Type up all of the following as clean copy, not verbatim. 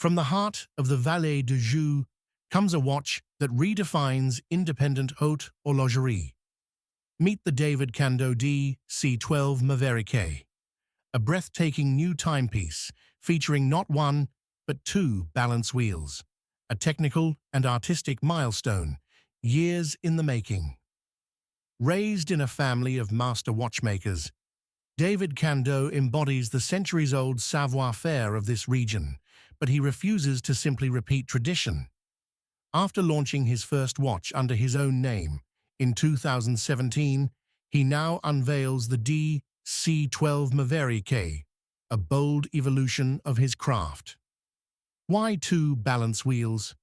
From the heart of the Vallée de Joux comes a watch that redefines independent haute horlogerie. Meet the David Candaux DC12 MaveriK, a breathtaking new timepiece featuring not one, but two balance wheels, a technical and artistic milestone, years in the making. Raised in a family of master watchmakers, David Candaux embodies the centuries-old savoir-faire of this region, but he refuses to simply repeat tradition. After launching his first watch under his own name in 2017, he now unveils the DC12 MaveriK, a bold evolution of his craft. Why two balance wheels?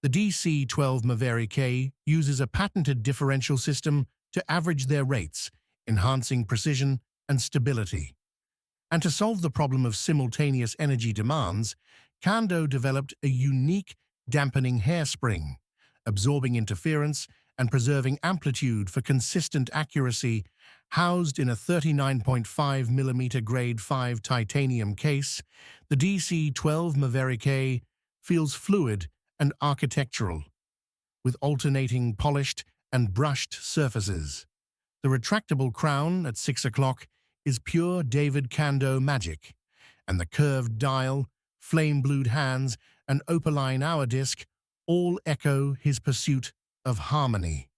The DC12 MaveriK uses a patented differential system to average their rates, enhancing precision and stability. And to solve the problem of simultaneous energy demands, Candaux developed a unique dampening hairspring, absorbing interference and preserving amplitude for consistent accuracy. Housed in a 39.5mm grade 5 titanium case, the DC12 MaveriK feels fluid and architectural, with alternating polished and brushed surfaces. The retractable crown at 6 o'clock is pure David Candaux magic, and the curved dial, flame-blued hands, and opaline hour disc all echo his pursuit of harmony.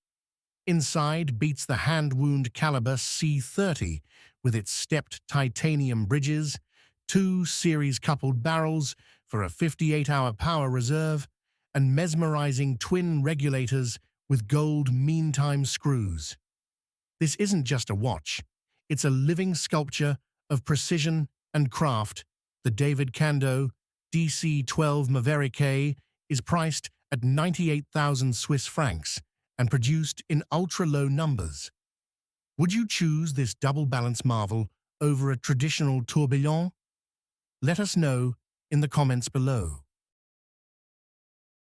Inside beats the hand-wound caliber C30 with its stepped titanium bridges, two series-coupled barrels for a 58-hour power reserve, and mesmerizing twin regulators with gold meantime screws. This isn't just a watch, it's a living sculpture of precision and craft. The David Candaux DC12 MaveriK is priced at 98,000 Swiss francs and produced in ultra-low numbers. Would you choose this double-balance marvel over a traditional tourbillon? Let us know in the comments below.